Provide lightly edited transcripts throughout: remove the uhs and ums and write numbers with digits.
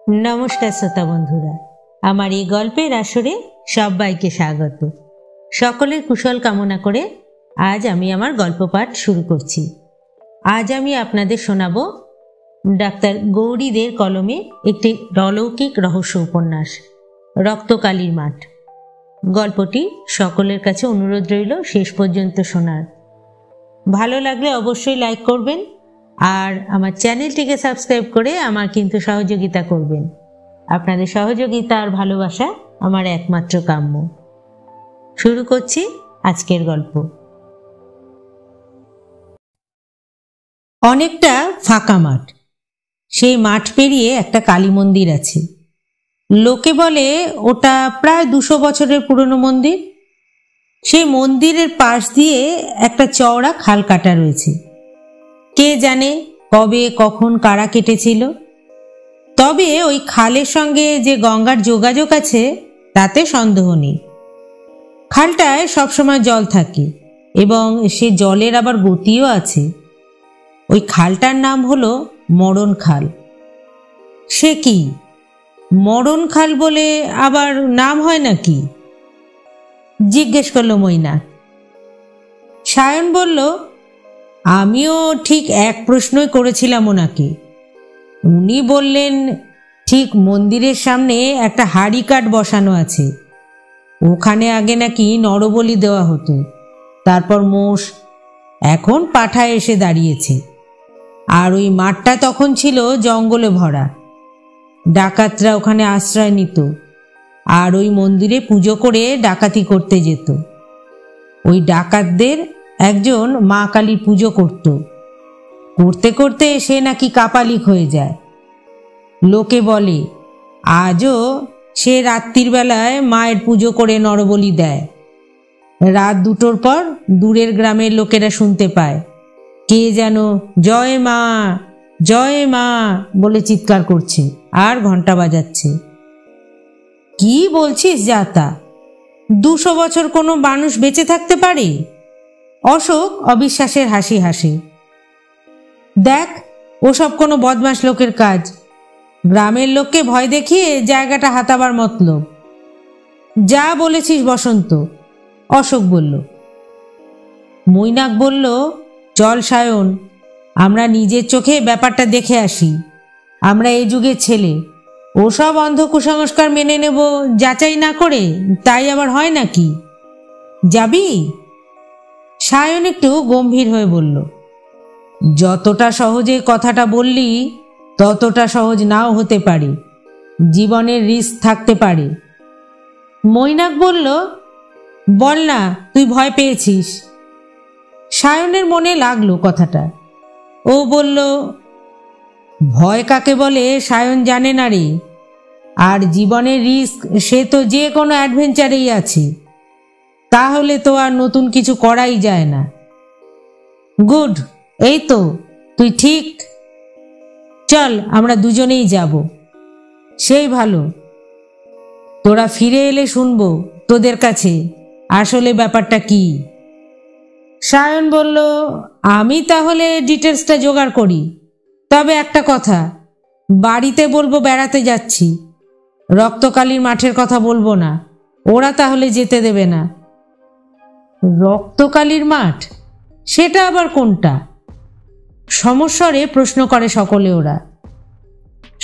नमस्कार श्रोता बंधुरा आमार এই গল্পের আসরে সবাইকে স্বাগত। সকলের কুশল কামনা করে আজ আমি আমার গল্প পাঠ শুরু করছি। আজ আমি আপনাদের শোনাবো ডাক্তার গৌরী দের কলমে একটি অলৌকিক রহস্য উপন্যাস রক্তকালীর মাঠ। গল্পটি সকলের কাছে অনুরোধ রইল শেষ পর্যন্ত শোনার। ভালো লাগলে অবশ্যই লাইক করবেন আর আমার চ্যানেলটিকে সাবস্ক্রাইব করে আমার কিন্তু সহযোগিতা করবেন। আপনাদের সহযোগিতা আর ভালোবাসা আমার একমাত্র কাম্য। শুরু করছি আজকের গল্প। অনেকটা ফাঁকা মাঠ, সেই মাঠ পেরিয়ে একটা কালী মন্দির আছে। লোকে বলে ওটা প্রায় 200 বছরের পুরনো মন্দির। সেই মন্দিরের পাশ দিয়ে একটা চওড়া খাল কাটা রয়েছে। কে জানে কবে কখন কারা কেটেছিল। তবে ওই খালের সঙ্গে যে গঙ্গার যোগাযোগ আছে তাতে সন্দেহ নেই। খালটায় সবসময় জল থাকে এবং সে জলের আবার গতিও আছে। ওই খালটার নাম হলো মরণ খাল। সে কি, মরণ খাল বলে আবার নাম হয় নাকি? জিজ্ঞেস করলো মৈনা। সায়ন বলল, আমিও ঠিক এক প্রশ্নই করেছিলাম ওনাকে। উনি বললেন ঠিক মন্দিরের সামনে একটা হাড়ি কাঠ বসানো আছে, ওখানে আগে নাকি নরবলি দেওয়া হতো, তারপর মোষ, এখন পাঠায় এসে দাঁড়িয়েছে। আর ওই মাঠটা তখন ছিল জঙ্গলে ভরা। ডাকাতরা ওখানে আশ্রয় নিত আর ওই মন্দিরে পুজো করে ডাকাতি করতে যেত। ওই ডাকাতদের একজন মা কালীর পুজো করতে করতে সে নাকি কাপালিক হয়ে যায়। লোকে বলে আজও সে রাত্রির বেলায় মায়ের পুজো করে নরবলি দেয়। রাত 2টোর পর দূরের গ্রামের লোকেরা শুনতে পায় কে যেন জয় মা জয় মা বলে চিৎকার করছে আর ঘন্টা বাজাচ্ছে। কি বলছিস যাতা, 200 বছর কোনো মানুষ বেঁচে থাকতে পারে? অশোক অবিশ্বাসের হাসি হাসে। দেখ, ওসব কোনো বদমাশ লোকের কাজ। গ্রামের লোককে ভয় দেখিয়ে জায়গাটা হাতাবার মতলব। যা বলেছিস বসন্ত, অশোক বলল। মৈনাক বলল, চল সায়ন, আমরা নিজের চোখে ব্যাপারটা দেখে আসি। আমরা এই যুগের ছেলে, ওসব অন্ধ কুসংস্কার মেনে নেব যাচাই না করে, তাই আবার হয় নাকি? যাবি? সায়ন একটু গম্ভীর হয়ে বলল, যতটা সহজে কথাটা বললি ততটা সহজ নাও হতে পারে, জীবনের রিস্ক থাকতে পারে। মৈনাক বলল, বল না, তুই ভয় পেয়েছিস? সায়নের মনে লাগলো কথাটা। ও বলল, ভয় কাকে বলে সায়ন জানে না রে। আর জীবনের রিস্ক সে তো যে কোনো অ্যাডভেঞ্চারেই আছে, তাহলে তো আর নতুন কিছু করাই যায় না। গুড, এই তো তুই ঠিক। চল আমরা দুজনেই যাব। সেই ভালো, তোরা ফিরে এলে শুনবো তোদের কাছে আসলে ব্যাপারটা কি। সায়ন বলল, আমি তাহলে ডিটেলসটা জোগাড় করি। তবে একটা কথা, বাড়িতে বলবো বেড়াতে যাচ্ছি, রক্তকালীর মাঠের কথা বলবো না, ওরা তাহলে যেতে দেবে না। রক্তকালীর মাঠ, সেটা আবার কোনটা? সমস্বরে প্রশ্ন করে সকলে ওরা।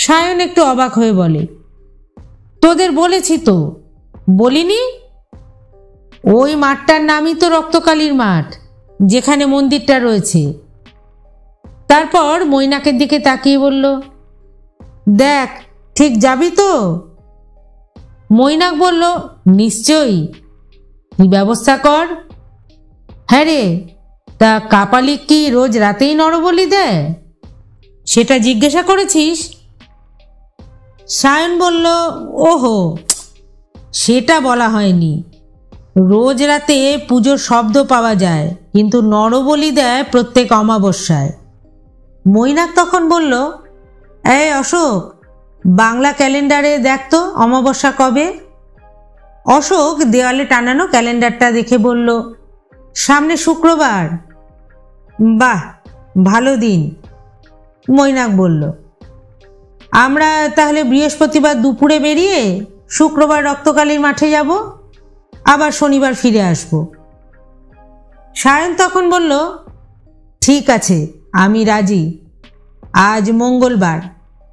সায়ন একটু অবাক হয়ে বলে, তোদের বলেছি তো, বলিনি? ওই মাঠটার নামই তো রক্তকালীর মাঠ, যেখানে মন্দিরটা রয়েছে। তারপর মৈনাকের দিকে তাকিয়ে বলল, দেখ ঠিক যাবি তো? মৈনাক বলল, নিশ্চয়ই, তুই ব্যবস্থা কর। হ্যাঁ রে, তা কাপালিক কি রোজ রাতেই নরবলি দেয়, সেটা জিজ্ঞাসা করেছিস? সায়ন বলল, ওহো, সেটা বলা হয়নি। রোজ রাতে পুজোর শব্দ পাওয়া যায়, কিন্তু নরবলি দেয় প্রত্যেক অমাবস্যায়। মৈনাক তখন বলল, এই অশোক, বাংলা ক্যালেন্ডারে দেখ তো অমাবস্যা কবে। অশোক দেওয়ালে টানানো ক্যালেন্ডারটা দেখে বলল, সামনে শুক্রবার। বাহ, ভালো দিন। মৈনাক বলল, আমরা তাহলে বৃহস্পতিবার দুপুরে বেরিয়ে শুক্রবার রক্তকালীর মাঠে যাব, আবার শনিবার ফিরে আসব। সায়ন তখন বলল, ঠিক আছে, আমি রাজি। আজ মঙ্গলবার,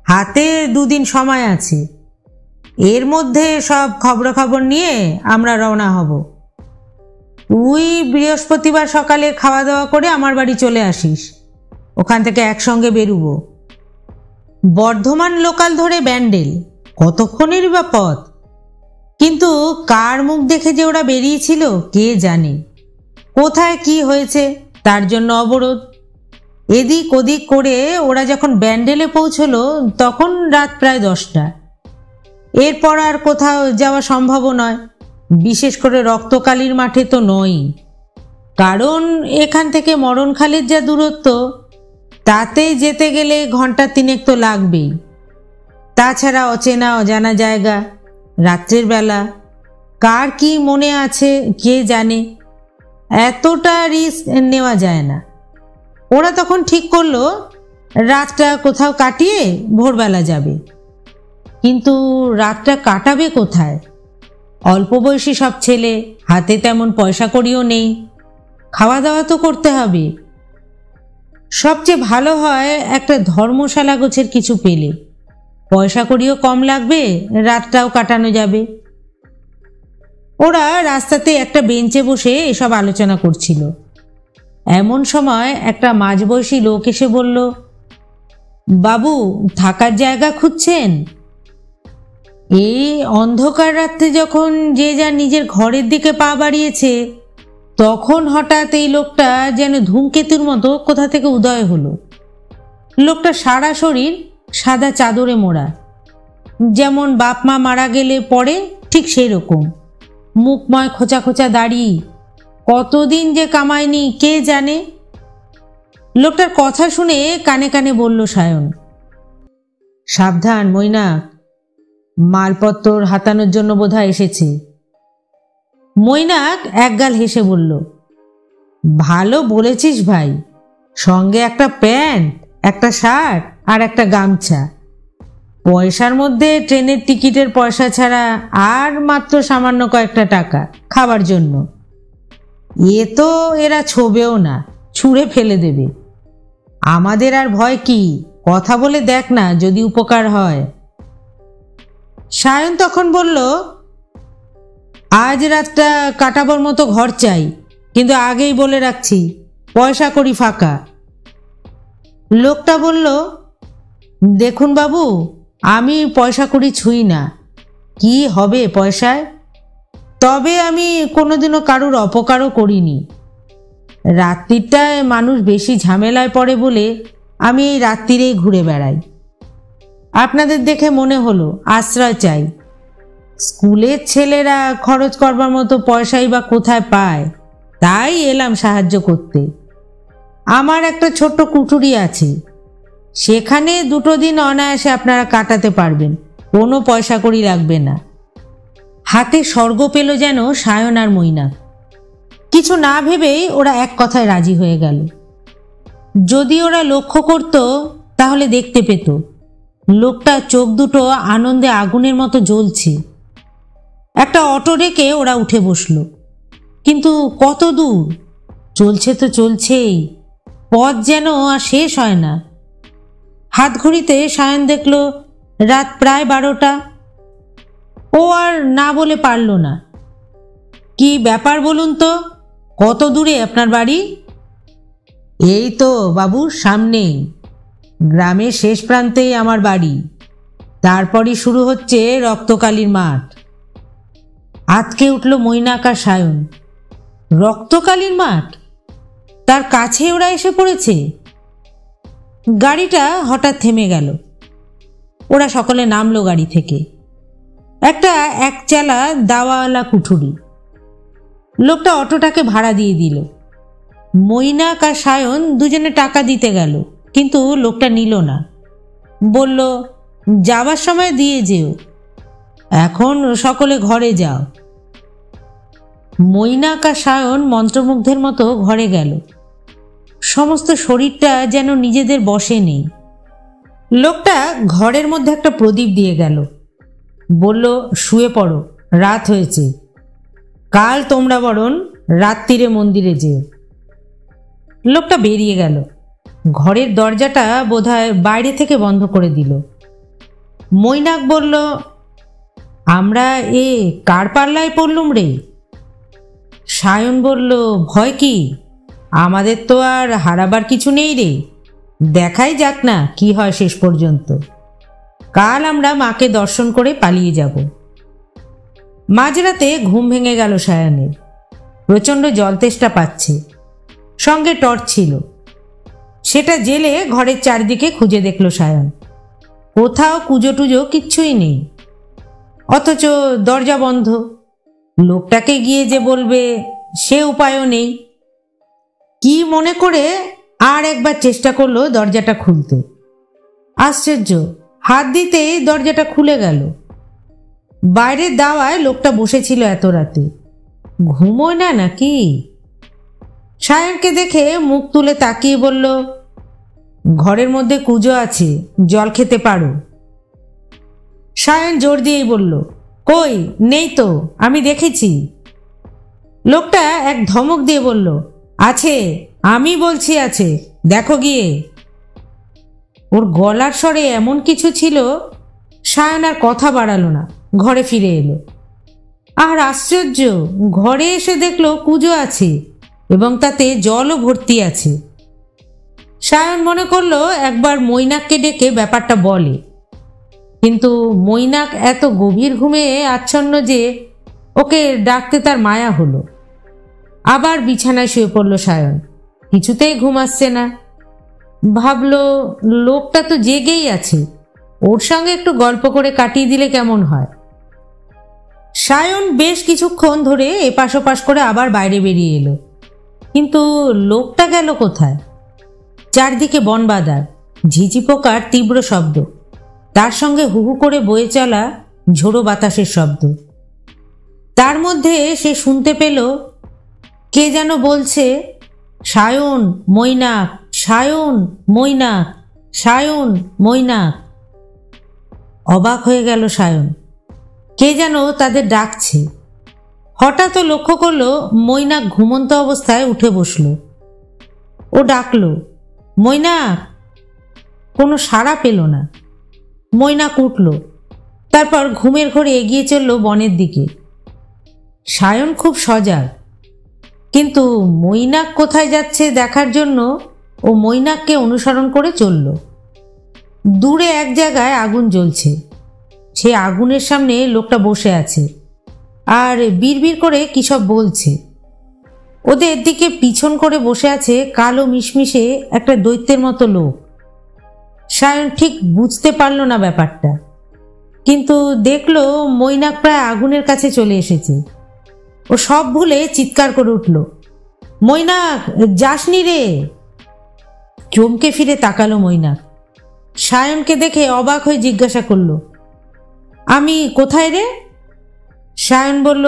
হাতে 2 দিন সময় আছে। এর মধ্যে সব খবরাখবর নিয়ে আমরা রওনা হব। তুই বৃহস্পতিবার সকালে খাওয়া দাওয়া করে আমার বাড়ি চলে আসিস, ওখান থেকে একসঙ্গে বেরুবো। বর্ধমান লোকাল ধরে ব্যান্ডেল, কতক্ষণেরই বা পথ। কিন্তু কার মুখ দেখে যে ওরা বেরিয়েছিল কে জানে। কোথায় কি হয়েছে তার জন্য অবরোধ। এদিক ওদিক করে ওরা যখন ব্যান্ডেলে পৌঁছলো তখন রাত প্রায় 10টা। এরপর আর কোথাও যাওয়া সম্ভব নয়, বিশেষ করে রক্তকালীর মাঠে তো নয়। কারণ এখান থেকে মরণখালীর যা দূরত্ব, তাতে যেতে গেলে ঘন্টা 3 তো লাগবেই। তাছাড়া অচেনা অজানা জায়গা, রাত্রের বেলা, কার কি মনে আছে কে জানে। এতটা রিস্ক নেওয়া যায় না। ওরা তখন ঠিক করলো রাতটা কোথাও কাটিয়ে ভোরবেলা যাবে। কিন্তু রাতটা কাটাবে কোথায়? অল্প বয়সী সব ছেলে, হাতে তেমন পয়সা কড়িও নেই, খাওয়া দাওয়া তো করতে হবে। সবচেয়ে ভালো হয় একটা ধর্মশালা গোছের কিছু পেলে, পয়সা কড়িও কম লাগবে, রাতটাও কাটানো যাবে। ওরা রাস্তাতে একটা বেঞ্চে বসে এসব আলোচনা করছিল। এমন সময় একটা মাঝবয়সী লোক এসে বলল, বাবু, থাকার জায়গা খুঁজছেন? এই অন্ধকার রাত্রে যখন যে যা নিজের ঘরের দিকে পা বাড়িয়েছে, তখন হঠাৎ এই লোকটা যেন ধূমকেতুর মতো কোথা থেকে উদয় হলো। লোকটা সারা শরীর সাদা চাদরে মোড়া, যেমন বাপ মা মারা গেলে পরে ঠিক সেই রকম। মুখময় খোঁচা খোঁচা দাড়ি, কতদিন যে কামায়নি কে জানে। লোকটার কথা শুনে কানে কানে বলল সায়ন, সাবধান মৈনাক, মালপত্র হাতানোর জন্য বোধহয় এসেছে। মৈনাক একগাল হেসে বলল, ভালো বলেছিস ভাই, সঙ্গে একটা প্যান্ট, একটা শার্ট আর একটা গামছা। পয়সার মধ্যে ট্রেনের টিকিটের পয়সা ছাড়া আর মাত্র সামান্য কয়েকটা টাকা খাবার জন্য। এ তো এরা ছোবেও না, ছুঁড়ে ফেলে দেবে। আমাদের আর ভয় কি, কথা বলে দেখ না যদি উপকার হয়। সায়ন তখন বলল, আজ রাতটা কাটাবার মতো ঘর চাই, কিন্তু আগেই বলে রাখছি পয়সা কড়ি ফাঁকা। লোকটা বলল, দেখুন বাবু, আমি পয়সা কড়ি ছুঁই না, কি হবে পয়সায়? তবে আমি কোনোদিনও কারুর অপকারও করিনি। রাত্রিটায় মানুষ বেশি ঝামেলায় পড়ে বলে আমি এই রাত্রিরেই ঘুরে বেড়াই। আপনাদের দেখে মনে হলো আশ্রয় চাই। স্কুলের ছেলেরা খরচ করবার মতো পয়সাই বা কোথায় পায়, তাই এলাম সাহায্য করতে। আমার একটা ছোট্ট কুঠুরি আছে, সেখানে 2 দিন অনায়াসে আপনারা কাটাতে পারবেন, কোনো পয়সা কড়ি লাগবে না। হাতে স্বর্গ পেল যেন সায়ন আর মৈনাক। কিছু না ভেবেই ওরা এক কথায় রাজি হয়ে গেল। যদি ওরা লক্ষ্য করত তাহলে দেখতে পেত লোকটা চোখ দুটো আনন্দে আগুনের মতো জ্বলছে। একটা অটো ডেকে ওরা উঠে বসল। কিন্তু কত দূর? চলছে তো চলছেই, পথ যেন আর শেষ হয় না। হাত ঘড়িতে সায়ন দেখল রাত প্রায় 12টা। ও আর না বলে পারল না। কি ব্যাপার বলুন তো, কত দূরে আপনার বাড়ি? এই তো বাবু, সামনেই, গ্রামের শেষ প্রান্তেই আমার বাড়ি। তারপরই শুরু হচ্ছে রক্তকালীর মাঠ। আতকে উঠল মৈনাক আর সায়ন। রক্তকালীর মাঠ, তার কাছে ওরা এসে পড়েছে। গাড়িটা হঠাৎ থেমে গেল। ওরা সকলে নামলো গাড়ি থেকে। একটা একচালা দাওয়াওয়ালা কুঠুরি। লোকটা অটোটাকে ভাড়া দিয়ে দিল। মৈনাক আর সায়ন দুজনে টাকা দিতে গেল, কিন্তু লোকটা নিল না। বলল, যাবার সময় দিয়ে যেও, এখন সকলে ঘরে যাও। মৈনাক আর সায়ন মন্ত্রমুগ্ধের মতো ঘরে গেল। সমস্ত শরীরটা যেন নিজেদের বশে নেই। লোকটা ঘরের মধ্যে একটা প্রদীপ দিয়ে গেল, বলল, শুয়ে পড়ো, রাত হয়েছে, কাল তোমরা বরং রাত্রিরে মন্দিরে যেও। লোকটা বেরিয়ে গেল। ঘরের দরজাটা বোধহয় বাইরে থেকে বন্ধ করে দিল। মৈনাক বলল, আমরা কার পাল্লায় পড়লুম রে? সায়ন বলল, ভয় কি, আমাদের তো আর হারাবার কিছু নেই রে, দেখাই যাক না কি হয় শেষ পর্যন্ত। কাল আমরা মাকে দর্শন করে পালিয়ে যাব। মাঝরাতে ঘুম ভেঙে গেল সায়নের। প্রচণ্ড জলতেষ্টা পাচ্ছে, সঙ্গে টর্চ ছিল। সেটা জেলে ঘরের চারদিকে খুঁজে দেখল সায়ন। কোথাও কুজো টুজো কিচ্ছুই নেই, অথচ দরজা বন্ধ। লোকটাকে গিয়ে যে বলবে সে উপায়ও নেই। কি মনে করে আর একবার চেষ্টা করলো দরজাটা খুলতে। আশ্চর্য, হাত দিতেই দরজাটা খুলে গেল। বাইরের দাওয়ায় লোকটা বসেছিল এত রাতে, ঘুমোয় না নাকি? সায়নকে দেখে মুখ তুলে তাকিয়ে বলল, ঘরের মধ্যে কুজো আছে, জল খেতে পারো। সায়ন জোর দিয়েই বলল, কই, নেই তো, আমি দেখেছি। লোকটা এক ধমক দিয়ে বলল, আছে, আমি বলছি আছে, দেখো গিয়ে। ওর গলার স্বরে এমন কিছু ছিল, সায়ন আর কথা বাড়ালো না, ঘরে ফিরে এলো। আর আশ্চর্য, ঘরে এসে দেখলো কুজো আছে এবং তাতে জলও ভর্তি আছে। সায়ন মনে করলো একবার মৈনাককে ডেকে ব্যাপারটা বলে, কিন্তু মৈনাক এত গভীর ঘুমে আচ্ছন্ন যে ওকে ডাকতে তার মায়া হলো। আবার বিছানায় শুয়ে পড়ল সায়ন, কিছুতেই ঘুম আসছে না। ভাবলো, লোকটা তো জেগেই আছে, ওর সঙ্গে একটু গল্প করে কাটিয়ে দিলে কেমন হয়। সায়ন বেশ কিছুক্ষণ ধরে এপাশ ওপাশ করে আবার বাইরে বেরিয়ে এলো, কিন্তু লোকটা গেল কোথায়? চারদিকে বনবাদার, ঝিঝি পোকার তীব্র শব্দ, তার সঙ্গে হুহু করে বয়ে চলা ঝোড়ো বাতাসের শব্দ। তার মধ্যে সে শুনতে পেল কে যেন বলছে, সায়ন মৈনাক, সায়ন মৈনাক, সায়ন মৈনাক। অবাক হয়ে গেল সায়ন, কে যেন তাদের ডাকছে। হঠাৎ লক্ষ্য করলো মৈনাক ঘুমন্ত অবস্থায় উঠে বসল। ও ডাকল, মৈনাক। কোনো সাড়া পেল না। মৈনাক উঠল, তারপর ঘুমের ঘোরে এগিয়ে চলল বনের দিকে। সায়ন খুব সজাগ, কিন্তু মৈনাক কোথায় যাচ্ছে দেখার জন্য ও মৈনাককে অনুসরণ করে চলল। দূরে এক জায়গায় আগুন জ্বলছে, সে আগুনের সামনে লোকটা বসে আছে আর বিড়বিড় করে কি সব বলছে। ওদের দিকে পিছন করে বসে আছে কালো মিশমিশে একটা দৈত্যের মতো লোক। সায়ন ঠিক বুঝতে পারল না ব্যাপারটা, কিন্তু দেখলো মৈনাক প্রায় আগুনের কাছে চলে এসেছে। ও সব ভুলে চিৎকার করে উঠল, মৈনাক, যাসনি রে। চমকে ফিরে তাকালো মৈনাক। সায়নকে দেখে অবাক হয়ে জিজ্ঞাসা করলো, আমি কোথায় রে? সায়ন বলল,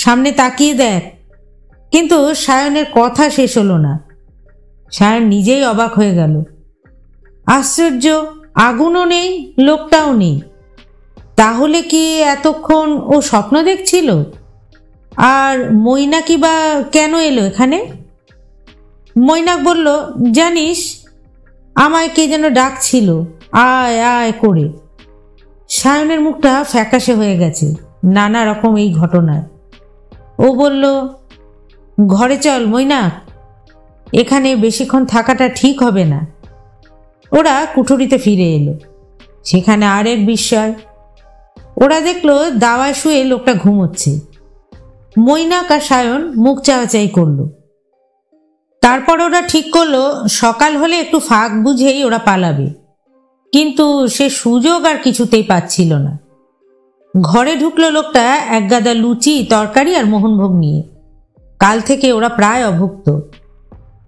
সামনে তাকিয়ে দেখ। কিন্তু সায়নের কথা শেষ হলো না। সায়ন নিজেই অবাক হয়ে গেল। আশ্চর্য, আগুনও নেই, লোকটাও নেই। তাহলে কি এতক্ষণ ও স্বপ্ন দেখছিল? আর মৈনাকই বা কেন এলো এখানে? মৈনাক বলল, জানিস, আমায় কে যেন ডাকছিল, আয় আয় করে। সায়নের মুখটা ফ্যাকাশে হয়ে গেছে নানা রকম এই ঘটনায়। ও বলল, ঘরে চল মৈনাক, এখানে বেশিক্ষণ থাকাটা ঠিক হবে না। ওরা কুঠুরিতে ফিরে এলো। সেখানে আরেক বিস্ময়, ওরা দেখলো দাওয়ায় শুয়ে লোকটা ঘুমোচ্ছে। মৈনাক আর সায়ন মুখ চাওয়াচাই করলো। তারপর ওরা ঠিক করলো সকাল হলে একটু ফাঁক বুঝেই ওরা পালাবে, কিন্তু সে সুযোগ আর কিছুতেই পাচ্ছিল না। ঘরে ঢুকলো লোকটা এক গাদা লুচি, তরকারি আর মোহনভোগ নিয়ে। কাল থেকে ওরা প্রায় অভুক্ত।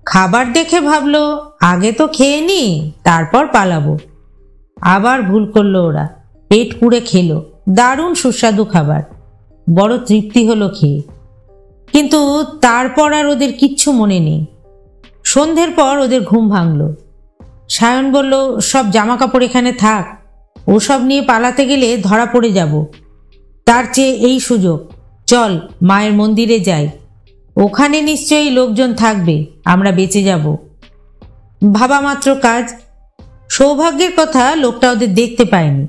খাবার দেখে ভাবলো আগে তো খেয়ে নি, তারপর পালাবো। আবার ভুল করলো ওরা, পেট পুড়ে খেলো। দারুণ সুস্বাদু খাবার, বড় তৃপ্তি হলো খেয়ে। কিন্তু তারপর আর ওদের কিচ্ছু মনে নেই। সন্ধ্যের পর ওদের ঘুম ভাঙল। সায়ন বলল, সব জামা কাপড় এখানে থাক, ওসব নিয়ে পালাতে গেলে ধরা পড়ে যাব। তার চেয়ে এই সুযোগ, চল মায়ের মন্দিরে যাই, ওখানে নিশ্চয়ই লোকজন থাকবে, আমরা বেঁচে যাব। ভাবা মাত্র কাজ। সৌভাগ্যের কথা লোকটা ওদের দেখতে পায়নি।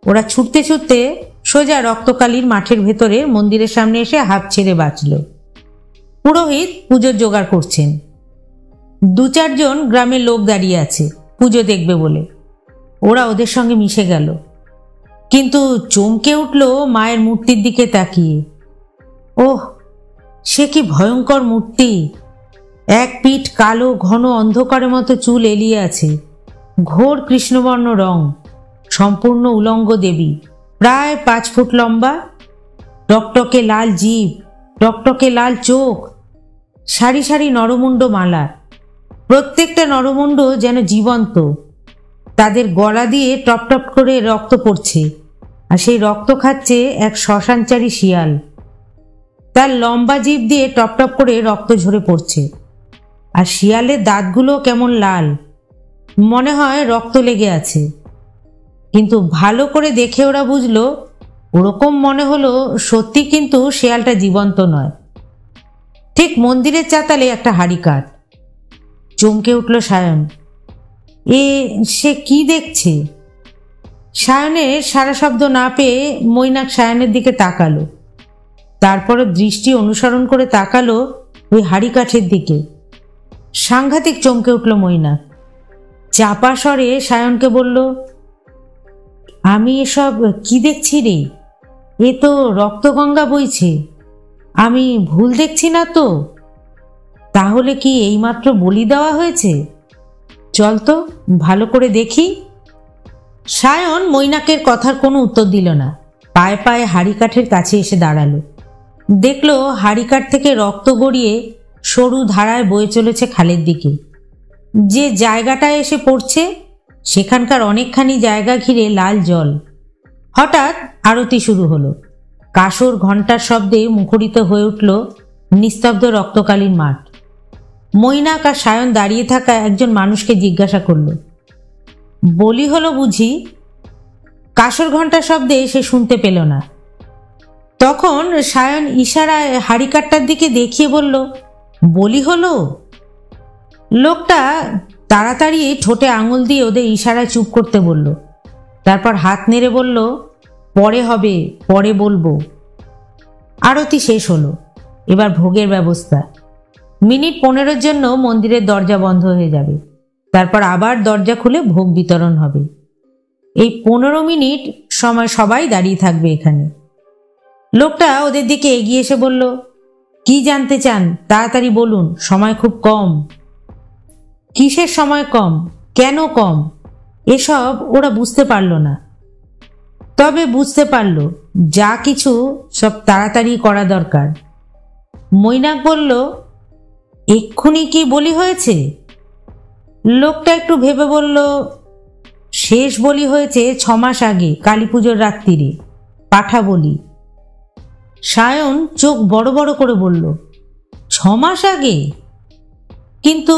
ওরা ছুটতে ছুটতে সোজা রক্তকালীর মাঠের ভেতরে মন্দিরের সামনে এসে হাঁপ ছেড়ে বাঁচল। পুরোহিত পুজোর জোগাড় করছেন। 2-4 জন গ্রামের লোক দাঁড়িয়ে আছে পুজো দেখবে বলে। ওরা ওদের সঙ্গে মিশে গেল, কিন্তু চমকে উঠল মায়ের মূর্তির দিকে তাকিয়ে। ওহ, সে কি ভয়ঙ্কর মূর্তি! এক পিঠ কালো ঘন অন্ধকারের মতো চুল এলিয়ে আছে, ঘোর কৃষ্ণবর্ণ রং, সম্পূর্ণ উলঙ্গ দেবী, প্রায় 5 ফুট লম্বা, টকটকে লাল জিভ, টকটকে লাল চোখ, সারি সারি নরমুণ্ড মালা, প্রত্যেকটা নরমুণ্ড যেন জীবন্ত। তাদের গলা দিয়ে টপ টপ করে রক্ত পড়ছে, আর সেই রক্ত খাচ্ছে এক শ্মশানচারী শিয়াল। তার লম্বা জিভ দিয়ে টপ টপ করে রক্ত ঝরে পড়ছে, আর শিয়ালের দাঁতগুলো কেমন লাল, মনে হয় রক্ত লেগে আছে। কিন্তু ভালো করে দেখে ওরা বুঝলো, ওরকম মনে হলো সত্যি, কিন্তু শিয়ালটা জীবন্ত নয়। ঠিক মন্দিরের চাতালে একটা হাড়ি কাঠ। চমকে উঠল সায়ন। সে কি দেখছে? সায়নের সারা শব্দ না পেয়ে মৈনাক সায়নের দিকে তাকালো, তারপরে দৃষ্টি অনুসরণ করে তাকালো ওই হাড়ি কাঠের দিকে। সাংঘাতিক চমকে উঠল মৈনাক। চাপা স্বরে সায়নকে বলল, আমি এসব কি দেখছি রে? এ তো রক্তগঙ্গা বইছে, আমি ভুল দেখছি না তো? তাহলে কি এইমাত্র বলি দেওয়া হয়েছে? চল তো ভালো করে দেখি। সায়ন মৈনাকের কথার কোনো উত্তর দিল না, পায়ে পায়ে হাড়িকাঠের কাছে এসে দাঁড়ালো। দেখলো হাড়িকাঠ থেকে রক্ত গড়িয়ে সরু ধারায় বয়ে চলেছে খালের দিকে। যে জায়গাটায় এসে পড়ছে সেখানকার অনেকখানি জায়গা ঘিরে লাল জল। হঠাৎ আরতি শুরু হলো। কাসর ঘণ্টার শব্দে মুখরিত হয়ে উঠল নিস্তব্ধ রক্তকালীন মাঠ। মৈনাক আর সায়ন দাঁড়িয়ে থাকা একজন মানুষকে জিজ্ঞাসা করল, বলি হলো বুঝি? কাসর ঘণ্টার শব্দে সে শুনতে পেল না। তখন সায়ন ইশারায় হাড়িকাঠটার দিকে দেখিয়ে বলল, বলি হলো? লোকটা তাড়াতাড়ি ঠোঁটে আঙুল দিয়ে ওদের ইশারায় চুপ করতে বলল, তারপর হাত নেড়ে বলল, পরে হবে, পরে বলবো। আরতি শেষ হলো। এবার ভোগের ব্যবস্থা। মিনিট 15 জন্য মন্দিরের দরজা বন্ধ হয়ে যাবে, তারপর আবার দরজা খুলে ভোগ বিতরণ হবে। এই 15 মিনিট সময় সবাই দাঁড়িয়ে থাকবে এখানে। লোকটা ওদের দিকে এগিয়ে এসে বলল, কি জানতে চান তাড়াতাড়ি বলুন, সময় খুব কম। কিসের সময় কম? কেন কম? এসব ওরা বুঝতে পারল না। তবে বুঝতে পারল যা কিছু সব তাড়াতাড়ি করা দরকার। মৈনাক বলল, এক্ষুনি কি বলি হয়েছে? লোকটা একটু ভেবে বলল, শেষ বলি হয়েছে 6 মাস আগে, কালী পুজোর রাত্রিরে, পাঠা বলি। সায়ন চোখ বড় বড় করে বলল, 6 মাস আগে? কিন্তু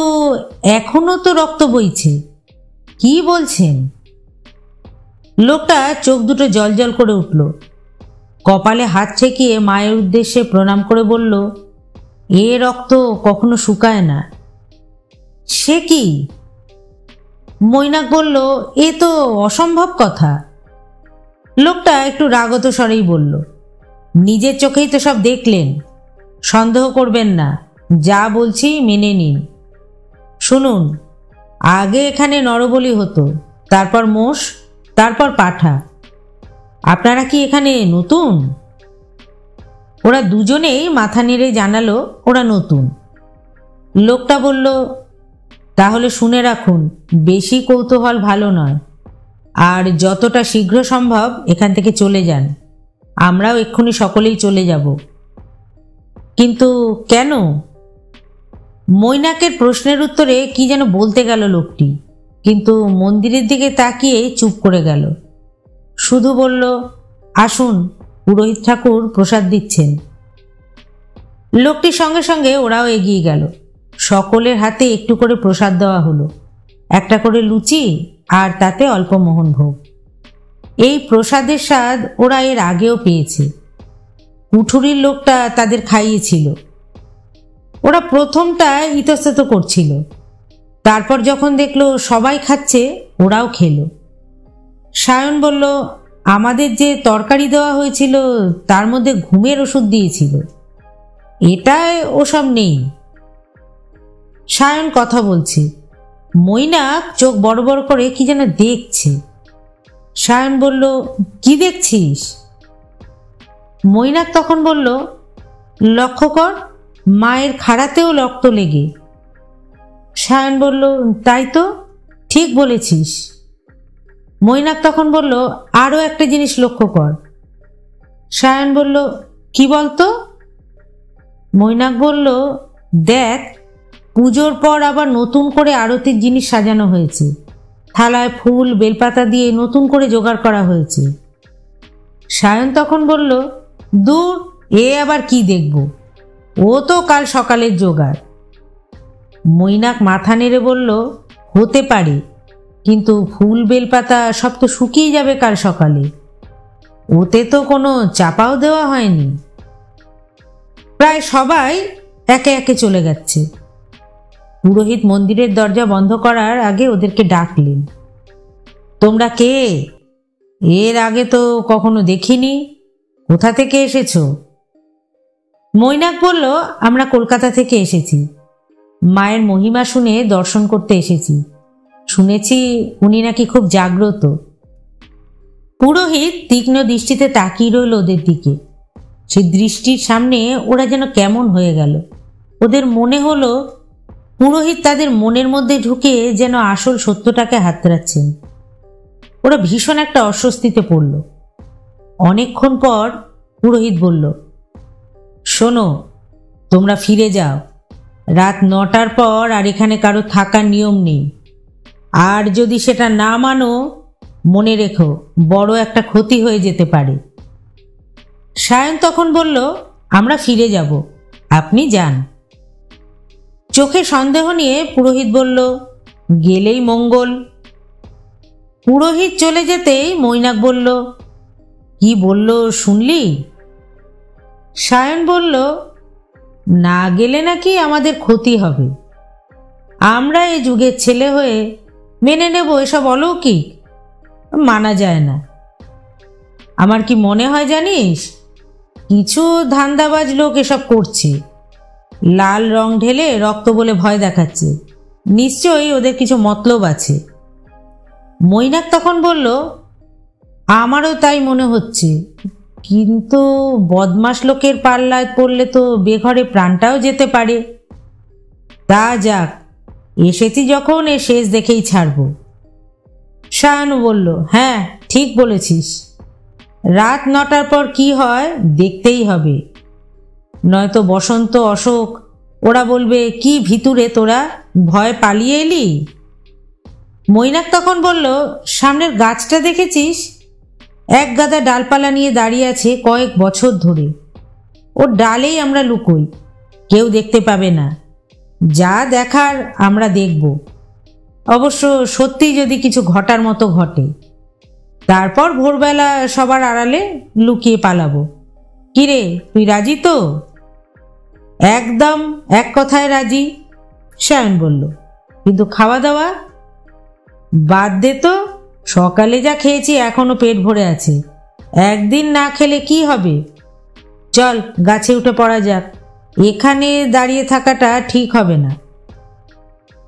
এখনো তো রক্ত বইছে, কি বলছেন? লোকটা চোখ দুটো জলজল করে উঠল। কপালে হাত ঠেকিয়ে মায়ের উদ্দেশ্যে প্রণাম করে বলল, এ রক্ত কখনো শুকায় না। সে কি? মৈনাক বলল, এ তো অসম্ভব কথা। লোকটা একটু রাগত স্বরেই বলল, নিজের চোখেই তো সব দেখলেন, সন্দেহ করবেন না, যা বলছি মেনে নিন। শুনুন, আগে এখানে নরবলি হতো, তারপর মোষ, তারপর পাঠা। আপনারা কি এখানে নতুন? ওরা দুজনেই মাথা নেড়ে জানালো ওরা নতুন। লোকটা বলল, তাহলে শুনে রাখুন, বেশি কৌতূহল ভালো নয়, আর যতটা শীঘ্র সম্ভব এখান থেকে চলে যান। আমরাও এক্ষুনি সকলেই চলে যাব। কিন্তু কেন? মৈনাকের প্রশ্নের উত্তরে কি যেন বলতে গেল লোকটি, কিন্তু মন্দিরের দিকে তাকিয়ে চুপ করে গেল। শুধু বলল, আসুন, পুরোহিত ঠাকুর প্রসাদ দিচ্ছেন। লোকটির সঙ্গে সঙ্গে ওরাও এগিয়ে গেল। সকলের হাতে একটু করে প্রসাদ দেওয়া হলো। একটা করে লুচি আর তাতে অল্প মোহনভোগ। এই প্রসাদের স্বাদ ওরা এর আগেও পেয়েছে, কুঠুরির লোকটা তাদের খাইয়েছিল। ওরা প্রথমটা ইতস্তত করছিল, তারপর যখন দেখলো সবাই খাচ্ছে ওরাও খেলো। সায়ন বলল, আমাদের যে তরকারি দেওয়া হয়েছিল তার মধ্যে ঘুমের ওষুধ দিয়েছিল, এটায় ওসব নেই। সায়ন কথা বলছে, মৈনাক চোখ বড় বড় করে কি যেন দেখছে। সায়ন বলল, কি দেখছিস? মৈনাক তখন বলল, লক্ষ্য কর, মায়ের খাড়াতেও রক্ত লেগে। সায়ন বলল, তাই তো, ঠিক বলেছিস। মৈনাক তখন বলল, আরও একটা জিনিস লক্ষ্য কর। সায়ন বলল, কি বলতো? মৈনাক বলল, দেখ, পুজোর পর আবার নতুন করে আরতির জিনিস সাজানো হয়েছে, থালায় ফুল বেলপাতা দিয়ে নতুন করে জোগাড় করা হয়েছে। সায়ন তখন বলল, দূর, এ আবার কি দেখব, ও তো কাল সকালের জোগাড়। মৈনাক মাথা নেড়ে বলল, হতে পারে, কিন্তু ফুল বেলপাতা সব তো শুকিয়ে যাবে কাল সকালে, ওতে তো কোনো চাপাও দেওয়া হয়নি। প্রায় সবাই একে একে চলে যাচ্ছে। পুরোহিত মন্দিরের দরজা বন্ধ করার আগে ওদেরকে ডাকলেন, তোমরা কে? এর আগে তো কখনো দেখিনি, কোথা থেকে এসেছো? মৈনাক বলল, আমরা কলকাতা থেকে এসেছি, মায়ের মহিমা শুনে দর্শন করতে এসেছি, শুনেছি উনি নাকি খুব জাগ্রত। পুরোহিত তীক্ষ্ণ দৃষ্টিতে তাকিয়ে রইল ওদের দিকে। সেই দৃষ্টির সামনে ওরা যেন কেমন হয়ে গেল। ওদের মনে হলো পুরোহিত তাদের মনের মধ্যে ঢুকে যেন আসল সত্যটাকে হাতড়াচ্ছেন। ওরা ভীষণ একটা অস্বস্তিতে পড়ল। অনেকক্ষণ পর পুরোহিত বলল, শোনো, তোমরা ফিরে যাও, রাত 9টার পর আর এখানে কারো থাকার নিয়ম নেই, আর যদি সেটা না মানো মনে রেখো বড় একটা ক্ষতি হয়ে যেতে পারে। সায়ন তখন বলল, আমরা ফিরে যাব, আপনি যান। চোখে সন্দেহ নিয়ে পুরোহিত বলল, গেলেই মঙ্গল। পুরোহিত চলে যেতেই মৈনাক বলল, কি বলল শুনলি? সায়ন বলল, না গেলে নাকি আমাদের ক্ষতি হবে। আমরা এই যুগের ছেলে হয়ে মেনে নেব এসব অলৌকিক? মানা যায় না। আমার কি মনে হয় জানিস, কিছু ধান্দাবাজ লোক এসব করছে, লাল রং ঢেলে রক্ত বলে ভয় দেখাচ্ছে, নিশ্চয়ই ওদের কিছু মতলব আছে। মৈনাক তখন বলল, আমারও তাই মনে হচ্ছে, কিন্তু বদমাশ লোকের পাল্লায় পড়লে তো বেঘরে প্রাণটাও যেতে পারে। তা যাক, এসেছি যখন এ শেষ দেখেই ছাড়ব। সায়ন বলল, হ্যাঁ ঠিক বলেছিস, রাত 9টার পর কি হয় দেখতেই হবে, নয়তো বসন্ত অশোক ওরা বলবে, কি ভিতুরে তোরা, ভয় পালিয়ে এলি। মৈনাক তখন বলল, সামনের গাছটা দেখেছিস? এক গাদা ডালপালা নিয়ে দাঁড়িয়ে আছে কয়েক বছর ধরে, ওর ডালেই আমরা লুকোই, কেউ দেখতে পাবে না, যা দেখার আমরা দেখব, অবশ্য সত্যি যদি কিছু ঘটার মতো ঘটে, তারপর ভোরবেলা সবার আড়ালে লুকিয়ে পালাবো। কিরে, তুই রাজি তো? একদম, এক কথায় রাজি, সায়ন বলল, কিন্তু খাওয়া দাওয়া? বাদ দে তো, সকালে যা খেয়েছি এখনো পেট ভরে আছে, একদিন না খেলে কি হবে? চল গাছে উঠে পড়া যাক, এখানে দাঁড়িয়ে থাকাটা ঠিক হবে না।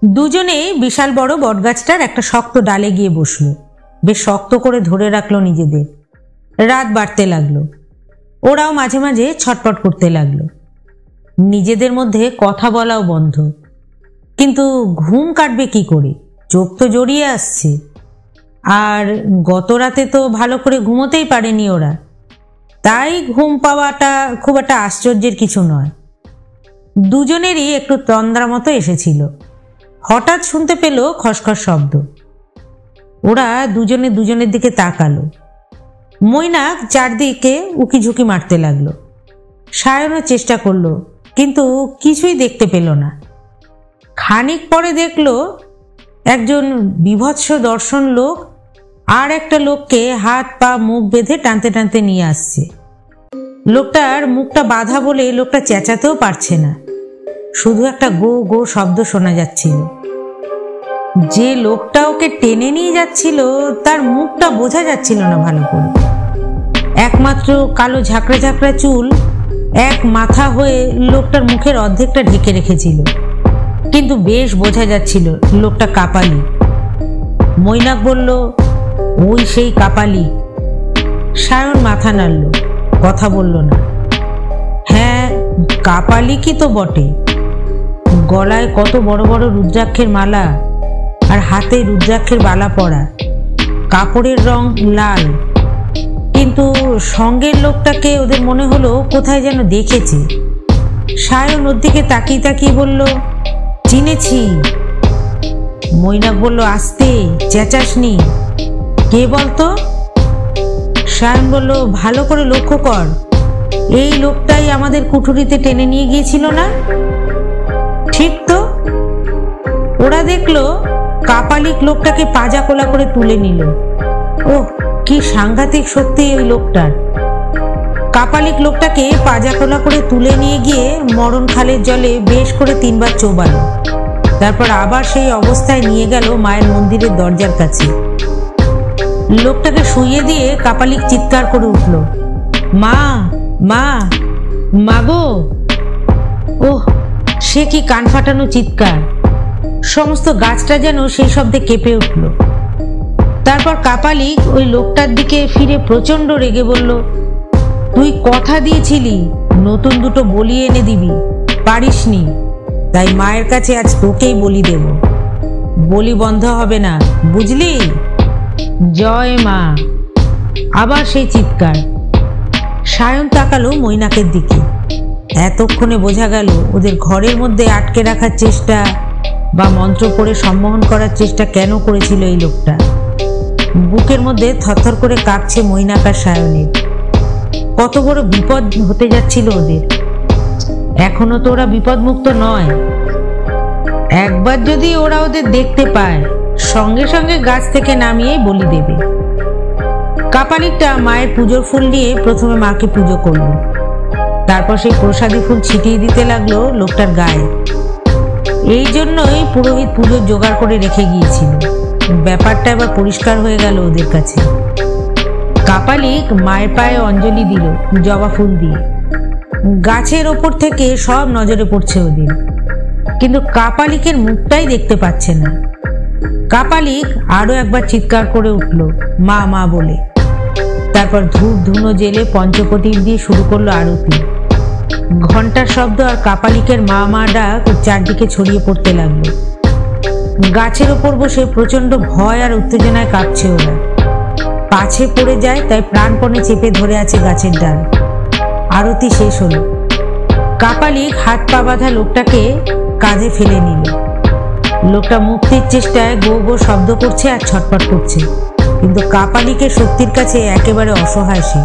দুজনেই বিশাল বড় বটগাছটার একটা শক্ত ডালে গিয়ে বসল, বেশ শক্ত করে ধরে রাখলো নিজেদের। রাত বাড়তে লাগলো, ওরাও মাঝে মাঝে ছটপট করতে লাগলো। নিজেদের মধ্যে কথা বলাও বন্ধ, কিন্তু ঘুম কাটবে কি করে, চোখ তো জড়িয়ে আসছে, আর গত রাতে তো ভালো করে ঘুমোতেই পারেনি ওরা, তাই ঘুম পাওয়াটা খুব একটা আশ্চর্যের কিছু নয়। দুজনেরই একটু তন্দ্রা মতো এসেছিল। হঠাৎ শুনতে পেল খসখস শব্দ। ওরা দুজনে দুজনের দিকে তাকালো। মৈনাক চারদিকে উকিঝুঁকি মারতে লাগলো। সায়নও চেষ্টা করলো, কিন্তু কিছুই দেখতে পেল না। খানিক পরে দেখলো একজন বিভৎস দর্শন লোক আর একটা লোককে হাত পা মুখ বেঁধে টানতে টানতে নিয়ে আসছে। লোকটার মুখটা বাঁধা বলে লোকটা চেঁচাতেও পারছে না, শুধু একটা গো গো শব্দ শোনা যাচ্ছিল। যে লোকটা ওকে টেনে নিয়ে যাচ্ছিল তার মুখটা বোঝা যাচ্ছিল না ভালো করে। একমাত্র কালো ঝাঁকড়া ঝাঁকড়া চুল এক মাথা হয়ে লোকটার মুখের অর্ধেকটা ঢেকে রেখেছিল, কিন্তু বেশ বোঝা যাচ্ছিল লোকটা কাপালি। মৈনাক বলল, ওই সেই কাপালি। সায়ন মাথা নাড়ল, কথা বলল না। হ্যাঁ, কাপালি কি তো বটে। গলায় কত বড় বড় রুদ্রাক্ষের মালা আর হাতে রুদ্রাক্ষের বালা পরা, কাপড়ের রং লাল। কিন্তু সঙ্গের লোকটাকে ওদের মনে হলো কোথায় যেন দেখেছে। সায়ন ওর দিকে তাকিয়ে তাকিয়ে বলল, চিনেছি। মৈনাক বলল, আস্তে, চেঁচাসনি। কে বলতো? সায়ন বলল, ভালো করে লক্ষ্য কর, এই লোকটাই আমাদের কুঠুরিতে টেনে নিয়ে গিয়েছিল না? ঠিক তো। ওরা দেখলো কাপালিক লোকটাকে পাজা কোলা করে তুলে নিল। ওহ, কি সাংঘাতিক শক্তি ওই লোকটার। কাপালিক লোকটাকে পাজা কোলা করে তুলে নিয়ে গিয়ে মরণ খালের জলে বেশ করে 3 বার চোবালো। তারপর আবার সেই অবস্থায় নিয়ে গেল মায়ের মন্দিরের দরজার কাছে। লোকটাকে শুইয়ে দিয়ে কাপালিক চিৎকার করে উঠল, মা, মা, মাগো। ওহ, সে কি কান ফাটানো চিৎকার! সমস্ত গাছটা যেন সেই শব্দে কেঁপে উঠল। তারপর কাপালিক ওই লোকটার দিকে ফিরে প্রচন্ড রেগে বলল, তুই কথা দিয়েছিলি নতুন 2টো বলি এনে দিবি, পারিসনি। তাই মায়ের কাছে আজ তোকেই বলি দেব। বলি বন্ধ হবে না, বুঝলি? জয় মা। আবার সেই চিৎকার। সায়ন তাকালো মৈনাকের দিকে। এতক্ষণে বোঝা গেল ওদের ঘরের মধ্যে আটকে রাখার চেষ্টা বা মন্ত্র পড়ে সম্মোহন করার চেষ্টা কেন করেছিল এই লোকটা। বুকের মধ্যে থরথর করে কাঁপছে মৈনাক আর সায়নের। কত বড় বিপদ হতে যাচ্ছিল ওদের। এখনো তো ওরা বিপদমুক্ত নয়। একবার যদি ওরা ওদের দেখতে পায়, সঙ্গে সঙ্গে গাছ থেকে নামিয়ে বলি দেবে। কাপালিকটা মায়ের পুজোর ফুল নিয়ে প্রথমে মাকে পুজো করলো, তারপর সেই প্রসাদী ফুল ছিটিয়ে দিতে লাগলো লোকটার গায়ে। এই জন্যই পুরোহিত পুজোর জোগাড় করে রেখে গিয়েছিল। ব্যাপারটা এবার পরিষ্কার হয়ে গেল ওদের কাছে। কাপালিক মায়ের পায়ে অঞ্জলি দিল জবা ফুল দিয়ে। গাছের ওপর থেকে সব নজরে পড়ছে ওদের, কিন্তু কাপালিকের মুখটাই দেখতে পাচ্ছে না। কাপালিক আরো একবার চিৎকার করে উঠল, মা, মা বলে। তারপর ধূপ ধুনো জেলে পঞ্চপ্রদীপ দিয়ে শুরু করলো আরতি। ঘন্টার শব্দ আর কাপালিকের মা মা ডাক চারদিকে ছড়িয়ে পড়তে লাগলো। গাছের ওপর বসে প্রচন্ড ভয় আর উত্তেজনায় কাঁপছে ওরা। পাছে পড়ে যায় তাই প্রাণপণে চেপে ধরে আছে গাছের ডাল। আরতি শেষ হলো। কাপালিক হাত পা বাঁধা লোকটাকে কাঁধে ফেলে নিল। লোকটা মুক্তির চেষ্টায় গো গো শব্দ করছে আর ছটফট করছে, কিন্তু কাপালিকের শক্তির কাছে একেবারে অসহায় সে।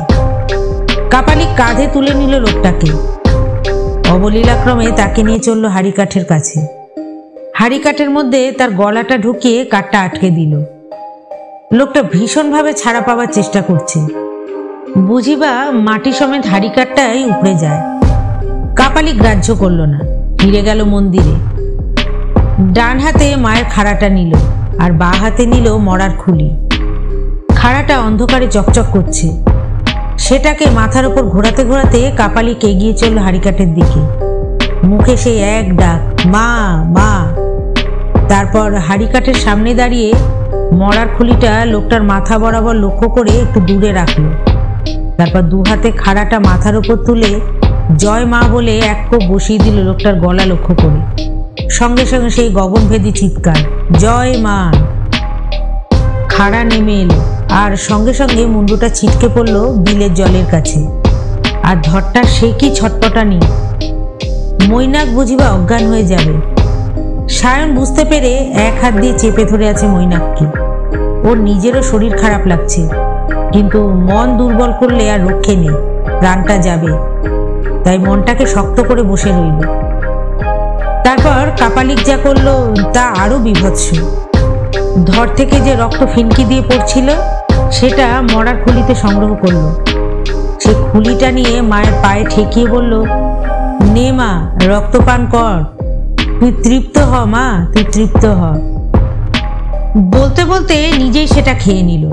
কাপালিক কাঁধে তুলে নিল লোকটাকে। অবলীলাক্রমে তাকে নিয়ে চলল হাড়িকাঠের কাছে। হাড়িকাঠের মধ্যে তার গলাটা ঢুকিয়ে কাঠটা আটকে দিল। লোকটা ভীষণভাবে ছাড়া পাওয়ার চেষ্টা করছে, বুঝিবা মাটি সমেত হাড়িকাঠটাই উপড়ে যায়। কাপালিক গ্রাহ্য করল না, ফিরে গেল মন্দিরে। ডান হাতে মায়ের খাড়াটা নিল আর বাঁ হাতে নিল মরার খুলি। খাড়াটা অন্ধকারে চকচক করছে। সেটাকে মাথার উপর ঘোরাতে ঘোরাতে কাপালিক এগিয়ে চলল হাড়িকাঠের দিকে। মুখে সেই এক ডাক, মা, মা। তারপর হাড়িকাঠের সামনে দাঁড়িয়ে মরার খুলিটা লোকটার মাথা বরাবর লক্ষ্য করে একটু দূরে রাখলো। তারপর 2 হাতে খাড়াটা মাথার উপর তুলে জয় মা বলে এক কোপ বসিয়ে দিল লোকটার গলা লক্ষ্য করে। সঙ্গে সঙ্গে সেই গগনভেদী চিৎকার, জয় মা। খাড়া নেমে এলো আর সঙ্গে সঙ্গে মুন্ডুটা ছিটকে পড়লো বিলের জলের কাছে। আর ধরটা সে কি ছটপটানি! মৈনাক বুঝিবা অজ্ঞান হয়ে যাবে। সায়ন বুঝতে পেরে এক হাত দিয়ে চেপে ধরে আছে মৈনাককে। ওর নিজেরও শরীর খারাপ লাগছে, কিন্তু মন দুর্বল করলে আর রক্ষে নেই, প্রাণটা যাবে। তাই মনটাকে শক্ত করে বসে রইল। তারপর কাপালিক যা করলো তা আরো বিভৎস। ধর থেকে যে রক্ত ফিনকি দিয়ে পড়ছিল সেটা মরার খুলিতে সংগ্রহ করলো। সে খুলিটা নিয়ে মায়ের পায়ে ঠেকিয়ে বলল, নে মা, রক্ত পান কর, তুই তৃপ্ত হ মা, তুই তৃপ্ত হ। বলতে বলতে নিজেই সেটা খেয়ে নিল।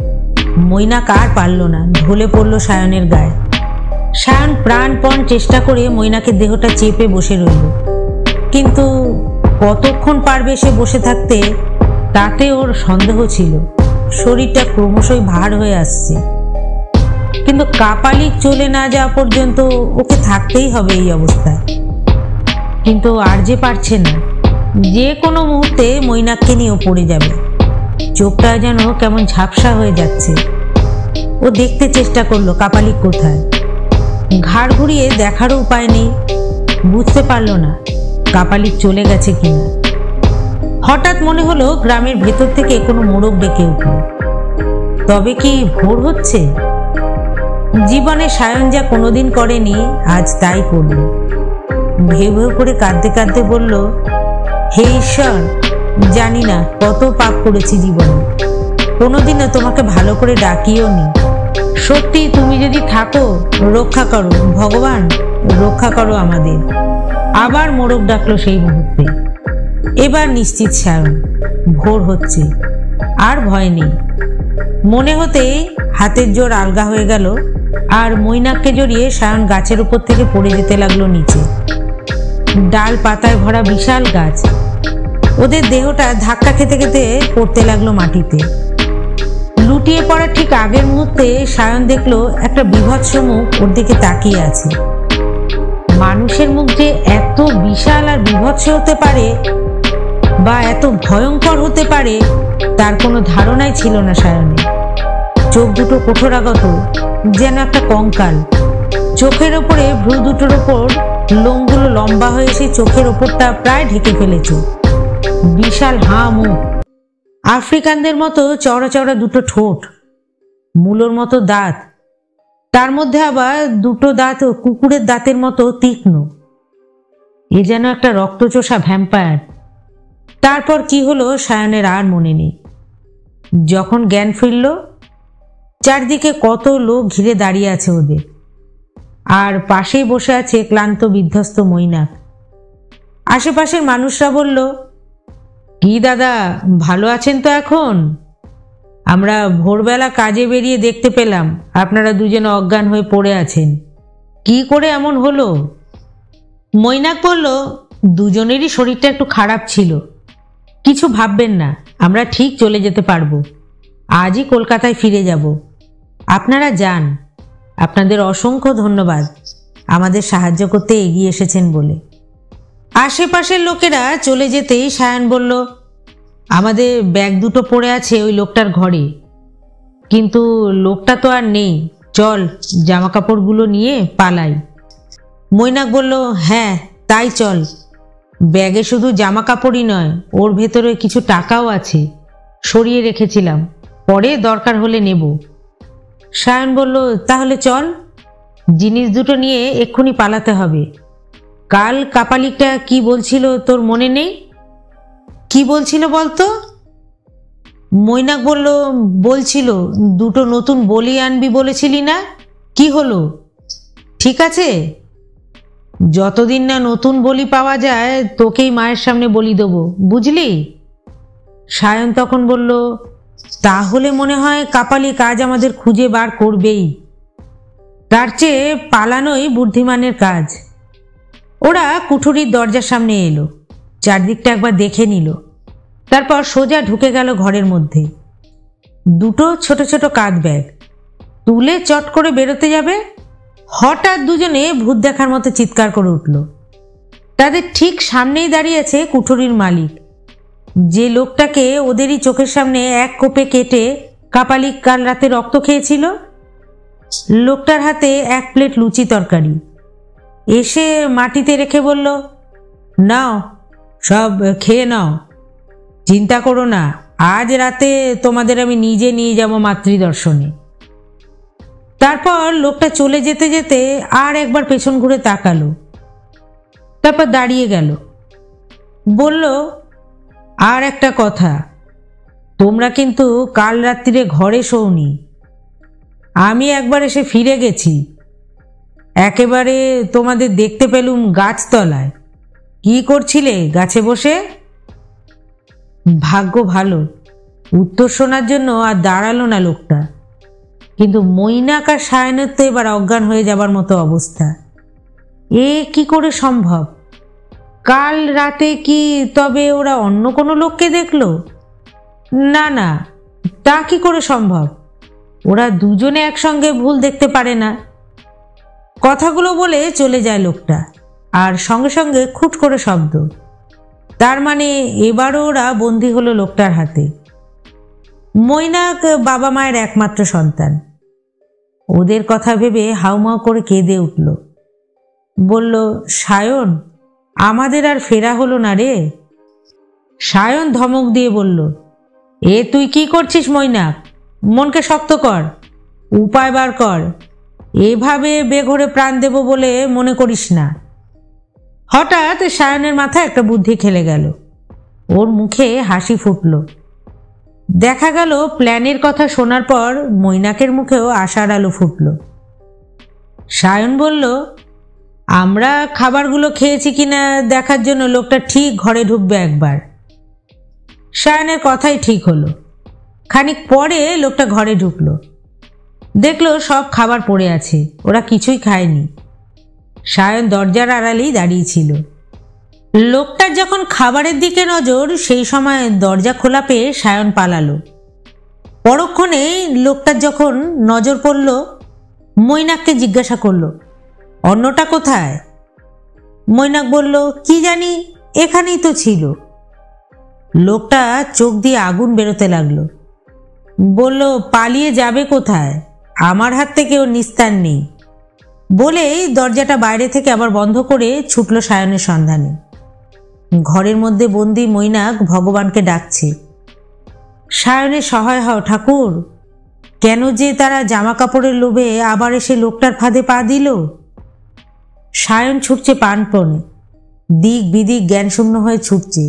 মৈনাক আর পারল না, ঢলে পড়ল সায়নের গায়ে। সায়ন প্রাণপণ চেষ্টা করে মৈনাকের দেহটা চেপে বসে রইল, কিন্তু কতক্ষণ পারবে সে বসে থাকতে তাতে ওর সন্দেহ ছিল। শরীরটা ক্রমশই ভার হয়ে আসছে, কিন্তু কাপালিক চলে না যাওয়া পর্যন্ত ওকে থাকতেই হবে এই অবস্থায়। কিন্তু আর যে পারছে না, যে কোনো মুহূর্তে মৈনাককে নিয়ে পড়ে যাবে। চোখটা যেন কেমন ঝাপসা হয়ে যাচ্ছে। ও দেখতে চেষ্টা করলো কাপালিক কোথায়। ঘাড় ঘুরিয়ে দেখারও উপায় নেই, বুঝতে পারলো না কাপালিক চলে গেছে কিনা। হঠাৎ মনে হলো গ্রামের ভেতর থেকে কোনো মোড়ক ডেকে উঠল। তবে কি ভোর হচ্ছে? জীবনে সায়ন যা কোনোদিন করেনি আজ তাই করল। ভেউ ভেউ করে কাঁদতে কাঁদতে বলল, হে ঈশ্বর, জানি না কত পাপ করেছি জীবনে, কোনোদিনও তোমাকে ভালো করে ডাকিও নি। সত্যি তুমি যদি থাকো, রক্ষা করো ভগবান, রক্ষা করো আমাদের। আবার মোড়ক ডাকলো সেই মুহূর্তে। এবার নিশ্চিত সায়ন, ভোর হচ্ছে, আর ভয় নেই। মনে হতেই হাতের জোর আলগা হয়ে গেল, আর মৈনাককে জড়িয়ে সায়ন গাছের উপর থেকে পড়ে যেতে লাগলো নিচে। ডাল পাতায় ভরা বিশাল গাছ, ওদের দেহটা ধাক্কা খেতে খেতে পড়তে লাগলো মাটিতে। লুটিয়ে পড়ার ঠিক আগের মুহূর্তে সায়ন দেখলো একটা বীভৎস মুখ ওর দিকে তাকিয়ে আছে। মানুষের মুখ যে এত বিশাল আর বীভৎস হতে পারে বা এত ভয়ঙ্কর হতে পারে তার কোনো ধারণাই ছিল না সায়নের। চোখ দুটো কঠোরাগত, যেন একটা কঙ্কাল। চোখের ওপরে ভ্রু দুটোর ওপর লোমগুলো লম্বা হয়ে সেই চোখের ওপরটা প্রায় ঢেকে ফেলেছে। বিশাল হাঁ মুখ, আফ্রিকানদের মতো চওড়া চওড়া দুটো ঠোঁট, মূলোর মতো দাঁত, তার মধ্যে আবার দুটো দাঁত কুকুরের দাঁতের মতো তীক্ষ্ণ। এ যেন একটা রক্তচোষা ভ্যাম্পায়ার। তারপর কি হলো সায়নের আর মনে নেই। যখন জ্ঞান ফিরল, চারদিকে কত লোক ঘিরে দাঁড়িয়ে আছে ওদের, আর পাশেই বসে আছে ক্লান্ত বিধ্বস্ত মৈনাক। আশেপাশের মানুষরা বলল, কি দাদা, ভালো আছেন তো এখন? আমরা ভোরবেলা কাজে বেরিয়ে দেখতে পেলাম আপনারা দুজনে অজ্ঞান হয়ে পড়ে আছেন, কি করে এমন হলো? মৈনাক বলল, দুজনেরই শরীরটা একটু খারাপ ছিল, কিছু ভাববেন না, আমরা ঠিক চলে যেতে পারবো। আজই কলকাতায় ফিরে যাব। আপনারা যান, আপনাদের অসংখ্য ধন্যবাদ আমাদের সাহায্য করতে এগিয়ে এসেছেন বলে। আশেপাশের লোকেরা চলে যেতেই সায়ন বলল, আমাদের ব্যাগ দুটো পড়ে আছে ওই লোকটার ঘরে, কিন্তু লোকটা তো আর নেই, চল জামা কাপড়গুলো নিয়ে পালাই। মৈনাক বলল, হ্যাঁ তাই চল। ব্যাগে শুধু জামা কাপড়ই নয়, ওর ভেতরে কিছু টাকাও আছে, সরিয়ে রেখেছিলাম, পরে দরকার হলে নেব। সায়ন বলল, তাহলে চল, জিনিস দুটো নিয়ে এক্ষুনি পালাতে হবে। কাল কাপালিকটা কি বলছিল তোর মনে নেই? কি বলছিল বলতো? মৈনাক বলল, বলছিল দুটো নতুন বলি আনবি বলেছিলি না, কি হলো? ঠিক আছে, যতদিন না নতুন বলি পাওয়া যায় তোকেই মায়ের সামনে বলি দেবো, বুঝলি? সায়ন তখন বলল, তাহলে মনে হয় কাপালিক আজ আমাদের খুঁজে বার করবেই, তার চেয়ে পালানোই বুদ্ধিমানের কাজ। ওরা কুঠুরির দরজার সামনে এলো, চারদিকটা একবার দেখে নিল, তারপর সোজা ঢুকে গেল ঘরের মধ্যে। দুটো ছোট ছোট কাঁধ ব্যাগ তুলে চট করে বেরোতে যাবে, হঠাৎ দুজনে ভূত দেখার মতো চিৎকার করে উঠল। তাদের ঠিক সামনেই দাঁড়িয়ে আছে কুঠুরির মালিক, যে লোকটাকে ওদেরই চোখের সামনে এক কোপে কেটে কাপালিক কাল রাতে রক্ত খেয়েছিল। লোকটার হাতে এক প্লেট লুচি তরকারি। এসে মাটিতে রেখে বলল, নাও সব খেয়ে নাও, চিন্তা করো না, আজ রাতে তোমাদের আমি নিজে নিয়ে যাব মাতৃদর্শনে। তারপর লোকটা চলে যেতে যেতে আর একবার পেছন ঘুরে তাকালো, তারপর দাঁড়িয়ে গেল, বলল, আর একটা কথা, তোমরা কিন্তু কাল রাত্রিরে ঘরে শোওনি। আমি একবার এসে ফিরে গেছি, একেবারে তোমাদের দেখতে পেলুম গাছতলায়। কি করছিলে গাছে বসে? ভাগ্য ভালো, উত্তর শোনার জন্য আর দাঁড়ালো না লোকটা। কিন্তু মৈনাক আর সায়নের তো এবার অজ্ঞান হয়ে যাবার মতো অবস্থা। এ কি করে সম্ভব? কাল রাতে কি তবে ওরা অন্য কোনো লোককে দেখলো? না না, তা কি করে সম্ভব? ওরা দুজনে একসঙ্গে ভুল দেখতে পারে না। কথাগুলো বলে চলে যায় লোকটা, আর সঙ্গে সঙ্গে খুট করে শব্দ। তার মানে এবারও ওরা বন্দী হলো লোকটার হাতে। মৈনাক বাবা মায়ের একমাত্র সন্তান। ওদের কথা ভেবে হাউমাউ করে কেঁদে উঠল। বলল, সায়ন, আমাদের আর ফেরা হলো না রে। সায়ন ধমক দিয়ে বলল, এ তুই কি করছিস মৈনাক? মনকে শক্ত কর, উপায় বার কর। এভাবে বেঘরে প্রাণ দেব বলে মনে করিস না। হঠাৎ সায়নের মাথায় একটা বুদ্ধি খেলে গেল। ওর মুখে হাসি ফুটল। দেখা গেল প্ল্যানের কথা শোনার পর মৈনাকের মুখেও আশার আলো ফুটল। সায়ন বলল, আমরা খাবারগুলো খেয়েছি কিনা দেখার জন্য লোকটা ঠিক ঘরে ঢুকবে একবার। সায়নের কথাই ঠিক হলো। খানিক পরে লোকটা ঘরে ঢুকলো। দেখলো সব খাবার পড়ে আছে, ওরা কিছুই খায়নি। সায়ন দরজার আড়ালেই দাঁড়িয়েছিল। লোকটার যখন খাবারের দিকে নজর, সেই সময় দরজা খোলা পেয়ে সায়ন পালালো। পরক্ষণে লোকটার যখন নজর পড়ল, মৈনাককে জিজ্ঞাসা করলো, অন্নটা কোথায়? মৈনাক বলল, কি জানি, এখানেই তো ছিল। লোকটা চোখ দিয়ে আগুন বেরোতে লাগলো। বলল, পালিয়ে যাবে কোথায়? আমার হাত থেকে ওর নিস্তার নেই। বলেই দরজাটা বাইরে থেকে আবার বন্ধ করে ছুটল সায়নের সন্ধানে। ঘরের মধ্যে বন্দি মৈনাক ভগবানকে ডাকছে, সায়নের সহায় হও ঠাকুর। কেন যে তারা জামা কাপড়ের লোভে আবার এসে লোকটার ফাঁদে পা দিল। সায়ন ছুটছে প্রাণপণে, দিক বিদিক জ্ঞানশূন্য হয়ে ছুটছে।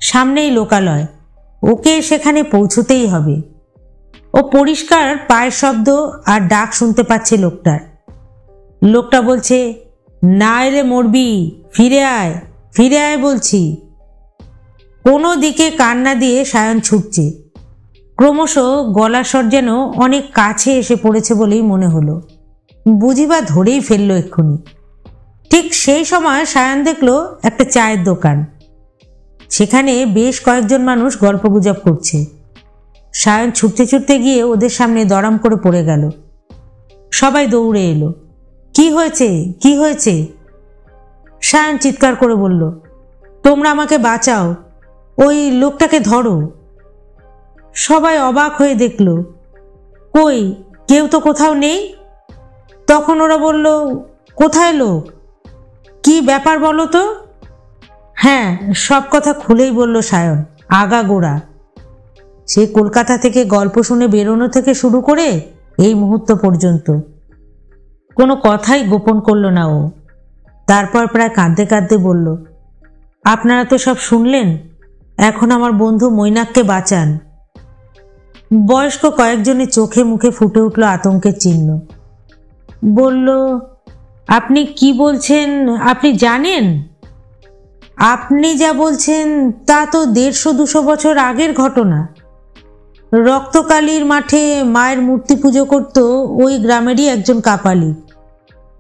সামনেই লোকালয়, ওকে সেখানে পৌঁছতেই হবে। ও পরিষ্কার পায়ের শব্দ আর ডাক শুনতে পাচ্ছে লোকটার। লোকটা বলছে, না এলে মরবি, ফিরে আয়, ফিরে আয় বলছি। কোনো দিকে কান না দিয়ে সায়ন ছুটছে। ক্রমশ গলার স্বর যেন অনেক কাছে এসে পড়েছে বলেই মনে হলো। বুঝিবা ধরেই ফেললো এক্ষুনি। ঠিক সেই সময় সায়ন দেখলো একটা চায়ের দোকান। সেখানে বেশ কয়েকজন মানুষ গল্পগুজব করছে। সায়ন ছুটতে ছুটতে গিয়ে ওদের সামনে দড়াম করে পড়ে গেল। সবাই দৌড়ে এলো। কি হয়েছে, কি হয়েছে? সায়ন চিৎকার করে বলল, তোমরা আমাকে বাঁচাও, ওই লোকটাকে ধরো। সবাই অবাক হয়ে দেখল, কই কেউ তো কোথাও নেই। তখন ওরা বলল, কোথায় লোক? কি ব্যাপার বলো তো? হ্যাঁ, সব কথা খুলেই বলল সায়ন, আগাগোড়া। সে কলকাতা থেকে গল্প শুনে বেরোনো থেকে শুরু করে এই মুহূর্ত পর্যন্ত কোনো কথাই গোপন করল না ও। তারপর প্রায় কাঁদতে কাঁদতে বলল, আপনারা তো সব শুনলেন, এখন আমার বন্ধু মৈনাককে বাঁচান। বয়স্ক কয়েকজনের চোখে মুখে ফুটে উঠল আতঙ্কের চিহ্ন। বলল, আপনি কি বলছেন? আপনি জানেন? আপনি যা বলছেন তা তো 150-200 বছর আগের ঘটনা। রক্তকালীর মাঠে মায়ের মূর্তি পুজো করত ওই গ্রামেরই একজন কাপালি।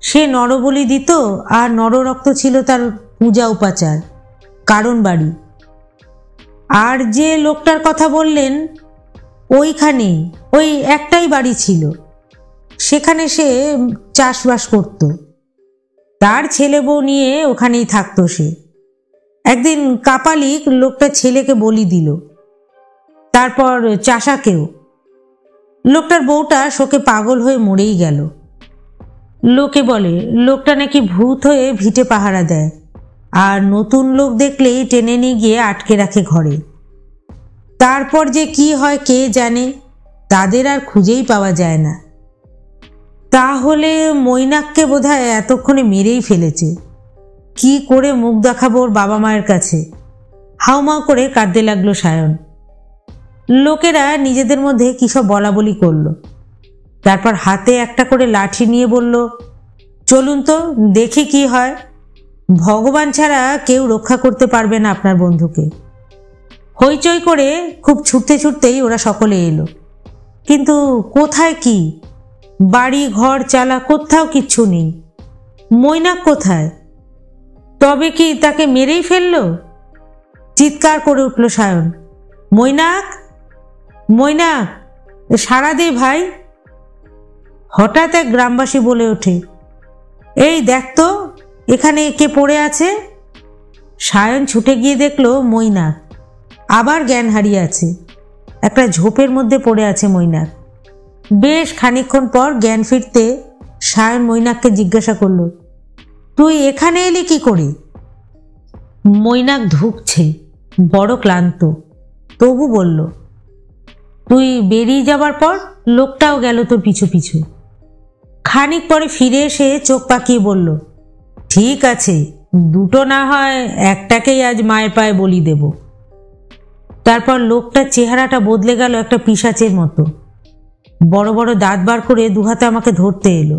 সে নরবলি দিত, আর নররক্ত ছিল তার পূজা উপাচার, কারণ বাড়ি। আর যে লোকটার কথা বললেন, ওইখানে ওই একটাই বাড়ি ছিল। সেখানে সে চাষবাস করত। তার ছেলে বউ নিয়ে ওখানেই থাকতো সে। একদিন কাপালিক লোকটা ছেলেকে বলি দিল, তারপর চাষাকেও। লোকটার বউটা শোকে পাগল হয়ে মরেই গেল। লোকে বলে লোকটা নাকি ভূত হয়ে ভিটে পাহারা দেয়, আর নতুন লোক দেখলেই টেনে নিয়ে গিয়ে আটকে রাখে ঘরে। তারপর যে কি হয় কে জানে, তাদের আর খুঁজেই পাওয়া যায় না। তাহলে মৈনাককে বোধহয় এতক্ষণে মেরেই ফেলেছে। কি করে মুখ দেখাবো ওর বাবা মায়ের কাছে? হাউমাউ করে কাঁদতে লাগলো সায়ন। লোকেরা নিজেদের মধ্যে কী সব বলাবলি করলো। তারপর হাতে একটা করে লাঠি নিয়ে বলল, চলুন তো দেখি কি হয়, ভগবান ছাড়া কেউ রক্ষা করতে পারবে না আপনার বন্ধুকে। হইচই করে খুব ছুটতে ছুটতেই ওরা সকলে এলো, কিন্তু কোথায় কি, বাড়ি ঘর চালা কোথাও কিচ্ছু নেই। মৈনাক কোথায়? তবে কি তাকে মেরেই ফেললো? চিৎকার করে উঠল সায়ন, মৈনাক, মৈনাক, সাড়া দে ভাই। হঠাৎ এক গ্রামবাসী বলে ওঠে, এই দেখ তো এখানে কে পড়ে আছে। সায়ন ছুটে গিয়ে দেখল মৈনাক আবার জ্ঞান হারিয়ে আছে। একটা ঝোপের মধ্যে পড়ে আছে মৈনাক। বেশ খানিকক্ষণ পর জ্ঞান ফিরতে সায়ন মৈনাককে জিজ্ঞাসা করল, তুই এখানে এলি কি করে? মৈনাক ধুঁকছে, বড় ক্লান্ত, তবু বলল, তুই বেরিয়ে যাবার পর লোকটাও গেল তোর পিছু পিছু। খানিক পরে ফিরে এসে চোখ পাকিয়ে বলল, ঠিক আছে, দুটো না হয় একটাকেই আজ মায়ের পায়ে বলি দেব। তারপর লোকটার চেহারাটা বদলে গেল একটা পিশাচের মতো। বড় বড় দাঁত বার করে দুহাতে আমাকে ধরতে এলো।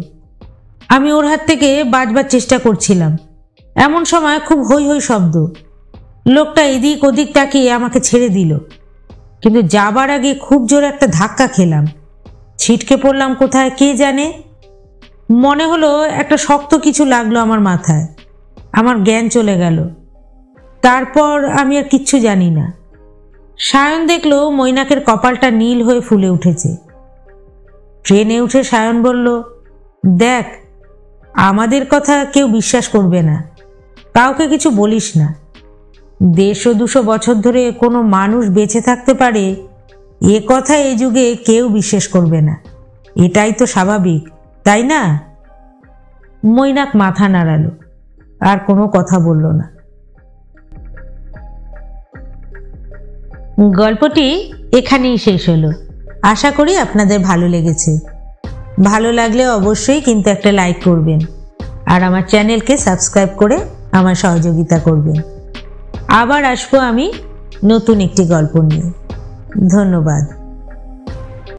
আমি ওর হাত থেকে বাঁচবার চেষ্টা করছিলাম। এমন সময় খুব হৈ হৈ শব্দ। লোকটা এদিক ওদিক তাকিয়ে আমাকে ছেড়ে দিল, কিন্তু যাবার আগে খুব জোরে একটা ধাক্কা খেলাম। ছিটকে পড়লাম কোথায় কে জানে। মনে হলো একটা শক্ত কিছু লাগলো আমার মাথায়। আমার জ্ঞান চলে গেল। তারপর আমি আর কিচ্ছু জানি না। সায়ন দেখলো মৈনাকের কপালটা নীল হয়ে ফুলে উঠেছে। ট্রেনে উঠে সায়ন বলল, দেখ, আমাদের কথা কেউ বিশ্বাস করবে না, কাউকে কিছু বলিস না। 150-200 বছর ধরে কোনো মানুষ বেঁচে থাকতে পারে এ কথা এই যুগে কেউ বিশ্বাস করবে না। এটাই তো স্বাভাবিক, তাই না? মৈনাক মাথা নাড়ালো, আর কোনো কথা বলল না। গল্পটি এখানেই শেষ হলো। আশা করি আপনাদের ভালো লেগেছে। ভালো লাগলে অবশ্যই কিন্তু একটা লাইক করবেন, আর আমার চ্যানেলকে সাবস্ক্রাইব করে আমার সহযোগিতা করবেন। আবার আসবো আমি নতুন একটি গল্প নিয়ে। ধন্যবাদ।